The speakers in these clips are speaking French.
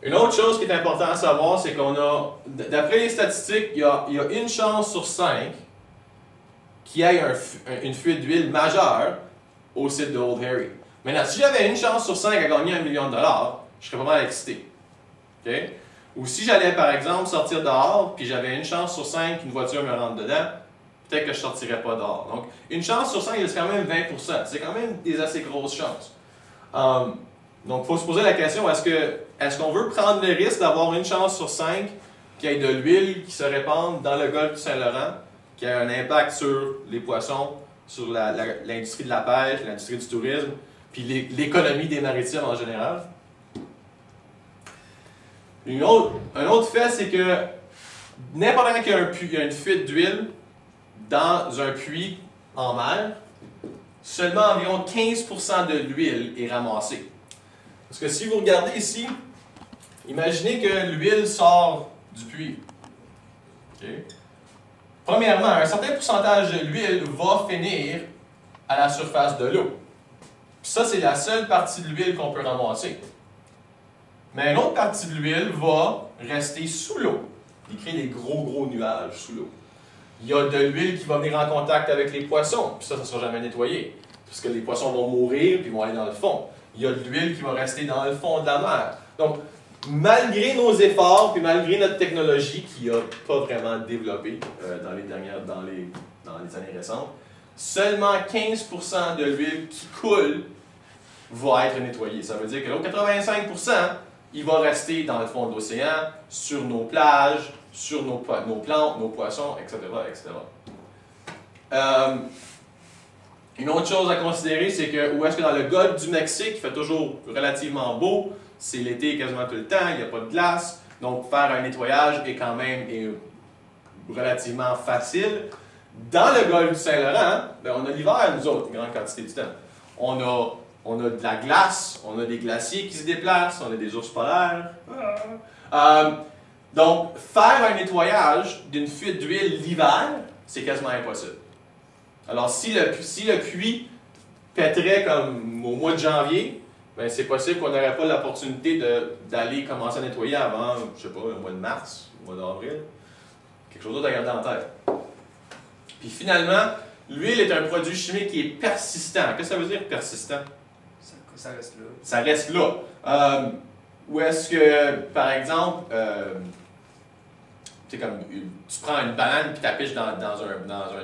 Une autre chose qui est importante à savoir, c'est qu'on a, d'après les statistiques, il y a une chance sur 5 qu'il y ait une fuite d'huile majeure au site de Old Harry. Maintenant, si j'avais une chance sur 5 à gagner $1 million, je serais pas mal excité. Okay? Ou si j'allais, par exemple, sortir dehors, puis j'avais une chance sur 5 qu'une voiture me rentre dedans, peut-être que je ne sortirais pas dehors. Donc, une chance sur 5, c'est quand même 20%. C'est quand même des assez grosses chances. Donc, il faut se poser la question, est-ce qu'on veut prendre le risque d'avoir une chance sur 5 qu'il y ait de l'huile qui se répande dans le golfe du Saint-Laurent, qui a un impact sur les poissons, sur l'industrie de la pêche, l'industrie du tourisme, puis l'économie des maritimes en général? Un autre fait, c'est que n'importe quand il y a une fuite d'huile dans un puits en mer, seulement environ 15% de l'huile est ramassée. Parce que si vous regardez ici, imaginez que l'huile sort du puits. Okay. Premièrement, un certain pourcentage de l'huile va finir à la surface de l'eau. Ça, c'est la seule partie de l'huile qu'on peut ramasser. Mais une autre partie de l'huile va rester sous l'eau. Il crée des gros nuages sous l'eau. Il y a de l'huile qui va venir en contact avec les poissons, puis ça ne sera jamais nettoyé. Parce que les poissons vont mourir, puis vont aller dans le fond. Il y a de l'huile qui va rester dans le fond de la mer. Donc, malgré nos efforts, puis malgré notre technologie qui n'a pas vraiment développé dans les années récentes, seulement 15% de l'huile qui coule va être nettoyée. Ça veut dire que l'autre 85%, il va rester dans le fond de l'océan, sur nos plages, sur nos plantes, nos poissons, etc. etc. Une autre chose à considérer, c'est que où est-ce que dans le golfe du Mexique, il fait toujours relativement beau, c'est l'été quasiment tout le temps, il n'y a pas de glace, donc faire un nettoyage est quand même relativement facile. Dans le golfe du Saint-Laurent, ben, on a l'hiver, nous autres, une grande quantité du temps. On a de la glace, on a des glaciers qui se déplacent, on a des ours polaires. Donc, faire un nettoyage d'une fuite d'huile l'hiver, c'est quasiment impossible. Alors, si le puits pèterait comme au mois de janvier, ben, c'est possible qu'on n'aurait pas l'opportunité d'aller commencer à nettoyer avant, je sais pas, le mois de mars, le mois d'avril. Quelque chose d'autre à garder en tête. Puis finalement, l'huile est un produit chimique qui est persistant. Qu'est-ce que ça veut dire persistant? Ça reste là. Ça reste là. Ou est-ce que, par exemple, comme, tu prends une banane et tu la piches dans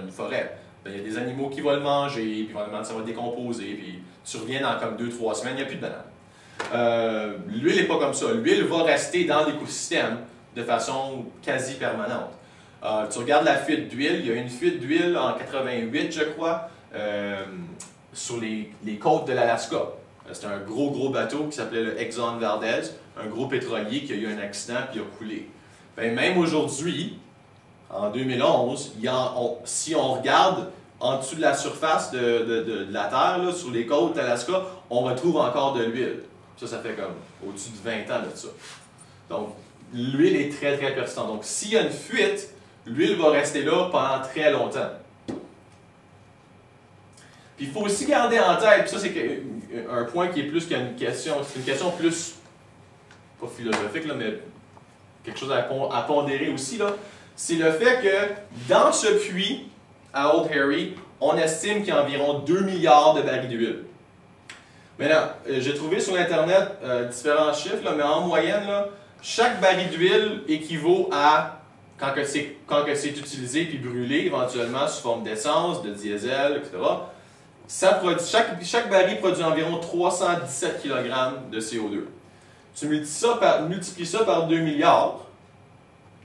une forêt. Ben, il y a des animaux qui vont le manger, puis éventuellement ça va décomposer, puis tu reviens dans comme 2-3 semaines, il n'y a plus de banane. L'huile n'est pas comme ça. L'huile va rester dans l'écosystème de façon quasi permanente. Tu regardes la fuite d'huile, il y a une fuite d'huile en 88, je crois, sur les côtes de l'Alaska. C'était un gros bateau qui s'appelait le Exxon Valdez, un gros pétrolier qui a eu un accident puis a coulé. Ben, même aujourd'hui, en 2011, si on regarde en dessous de la surface de la Terre, là, sur les côtes d'Alaska, on retrouve encore de l'huile. Ça fait comme au-dessus de 20 ans de ça. Donc, l'huile est très persistante. Donc, s'il y a une fuite, l'huile va rester là pendant très longtemps. Puis, il faut aussi garder en tête, puis ça c'est un point qui est plus qu'une question, c'est une question plus, pas philosophique, là, mais quelque chose à pondérer aussi, là. C'est le fait que dans ce puits, à Old Harry, on estime qu'il y a environ 2 milliards de barils d'huile. Maintenant, j'ai trouvé sur Internet différents chiffres, là, mais en moyenne, là, chaque baril d'huile équivaut à, quand que c'est utilisé puis brûlé, éventuellement sous forme d'essence, de diesel, etc., chaque baril produit environ 317 kg de CO2. Tu multiplies ça par 2 milliards,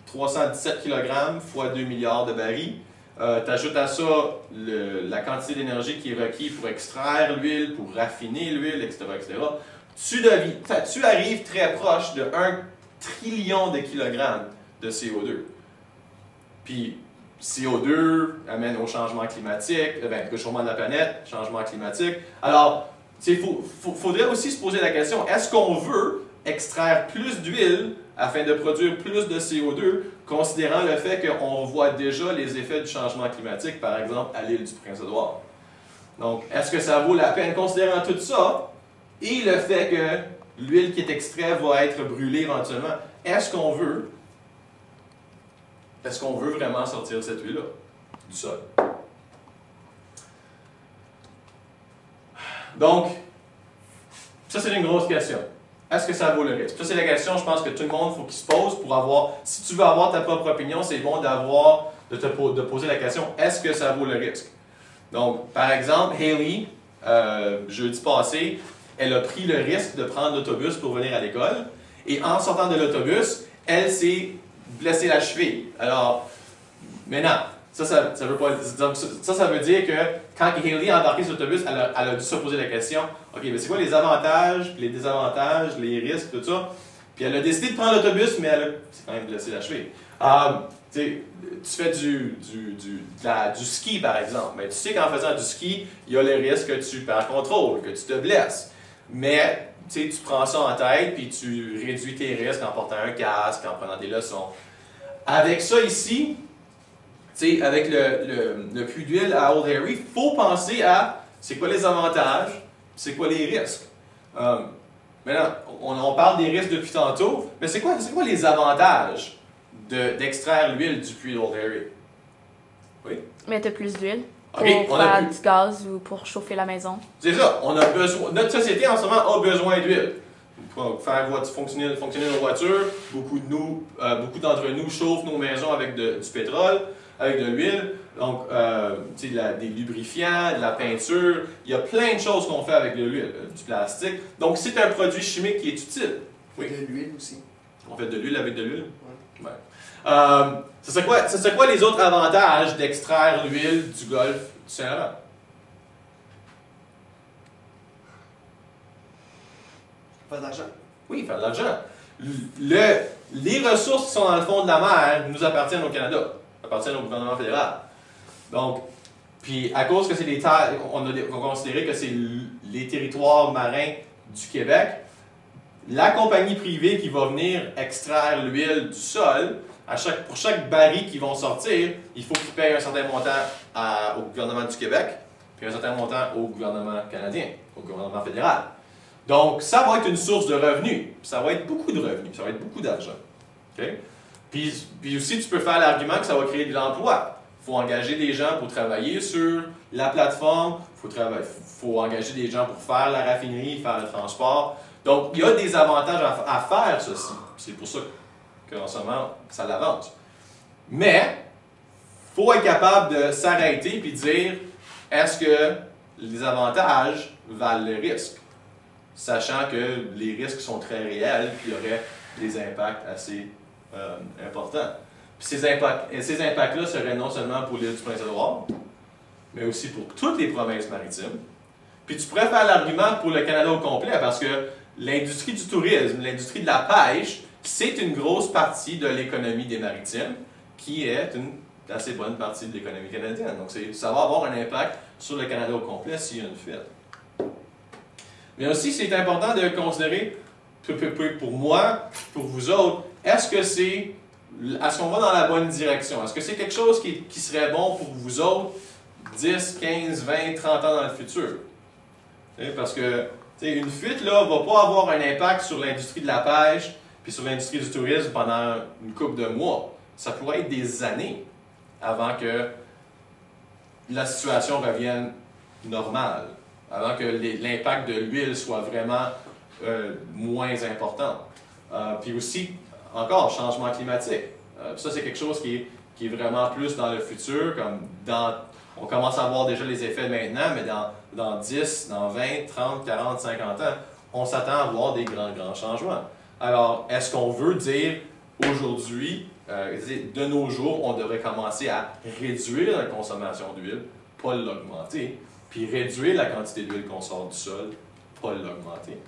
317 kg fois 2 milliards de barils. Tu ajoutes à ça la quantité d'énergie qui est requise pour extraire l'huile, pour raffiner l'huile, etc., etc. Tu arrives très proche de 1 trillion de kilogrammes de CO2. Puis, CO2 amène au changement climatique, réchauffement de la planète, changement climatique. Alors, il faudrait aussi se poser la question, est-ce qu'on veut extraire plus d'huile afin de produire plus de CO2, considérant le fait qu'on voit déjà les effets du changement climatique, par exemple, à l'île du Prince-Édouard. Donc, est-ce que ça vaut la peine, considérant tout ça, et le fait que l'huile qui est extraite va être brûlée éventuellement. Est-ce qu'on veut vraiment sortir cette huile-là du sol? Donc, ça c'est une grosse question. Est-ce que ça vaut le risque? Ça c'est la question, je pense que tout le monde faut qu'il se pose pour avoir, si tu veux avoir ta propre opinion, c'est bon de poser la question, est-ce que ça vaut le risque? Donc, par exemple, Hailey, jeudi passé, elle a pris le risque de prendre l'autobus pour venir à l'école, et en sortant de l'autobus, elle s'est blessée la cheville. Alors, maintenant, ça veut dire que quand Hailey a embarqué sur l'autobus, elle a dû se poser la question, OK, mais c'est quoi les avantages, les désavantages, les risques, tout ça? Puis elle a décidé de prendre l'autobus, mais elle s'est quand même blessé la cheville. Tu fais du ski, par exemple. Mais tu sais qu'en faisant du ski, il y a le risque que tu perds contrôle, que tu te blesses. Mais tu prends ça en tête, puis tu réduis tes risques en portant un casque, en prenant des leçons. Avec ça ici, avec le puits d'huile à Old Harry, il faut penser à c'est quoi les avantages, c'est quoi les risques. Maintenant, on parle des risques depuis tantôt, mais c'est quoi les avantages d'extraire l'huile du puits d'Old Harry? Oui? Mettre plus d'huile pour Okay, faire du gaz ou pour chauffer la maison. C'est ça, notre société en ce moment a besoin d'huile. Pour faire fonctionner nos voitures, beaucoup d'entre nous chauffent nos maisons avec du pétrole, avec de l'huile, donc des lubrifiants, de la peinture, il y a plein de choses qu'on fait avec de l'huile, du plastique. Donc c'est un produit chimique qui est utile. Oui. De l'huile aussi. On fait de l'huile avec de l'huile? Oui. Ouais. Ce serait quoi les autres avantages d'extraire l'huile du golfe du Saint-Laurent? Faire de l'argent. Oui, faire de l'argent. Les ressources qui sont dans le fond de la mer nous appartiennent au Canada, appartiennent au gouvernement fédéral. Donc, puis à cause que c'est des terres, on a considéré que c'est les territoires marins du Québec, la compagnie privée qui va venir extraire l'huile du sol, pour chaque baril qu'ils vont sortir, il faut qu'ils payent un certain montant au gouvernement du Québec, puis un certain montant au gouvernement canadien, au gouvernement fédéral. Donc, ça va être une source de revenus. Ça va être beaucoup de revenus. Ça va être beaucoup d'argent. Okay? Puis aussi, tu peux faire l'argument que ça va créer de l'emploi. Il faut engager des gens pour travailler sur la plateforme. Il faut engager des gens pour faire la raffinerie, faire le transport. Donc, il y a des avantages à faire ceci. C'est pour ça qu'en ce moment, ça l'avance. Mais, il faut être capable de s'arrêter et de dire, est-ce que les avantages valent le risque? Sachant que les risques sont très réels, puis il y aurait des impacts assez importants. Puis ces impacts-là seraient non seulement pour l'île du Prince-Édouard, mais aussi pour toutes les provinces maritimes. Puis tu pourrais faire l'argument pour le Canada au complet, parce que l'industrie du tourisme, l'industrie de la pêche, c'est une grosse partie de l'économie des maritimes, qui est une assez bonne partie de l'économie canadienne. Donc ça va avoir un impact sur le Canada au complet s'il y a une fuite. Mais aussi, c'est important de considérer, pour moi, pour vous autres, est-ce qu'on va dans la bonne direction? Est-ce que c'est quelque chose qui serait bon pour vous autres 10, 15, 20, 30 ans dans le futur? Parce que une fuite là va pas avoir un impact sur l'industrie de la pêche puis sur l'industrie du tourisme pendant une couple de mois. Ça pourrait être des années avant que la situation revienne normale, avant que l'impact de l'huile soit vraiment moins important. Puis aussi, encore, changement climatique. Ça, c'est quelque chose qui est vraiment plus dans le futur, on commence à voir déjà les effets maintenant, mais dans 10, dans 20, 30, 40, 50 ans, on s'attend à voir des grands changements. Alors, est-ce qu'on veut dire aujourd'hui, de nos jours, on devrait commencer à réduire la consommation d'huile, pas l'augmenter, puis réduire la quantité d'huile qu'on sort du sol, pas l'augmenter?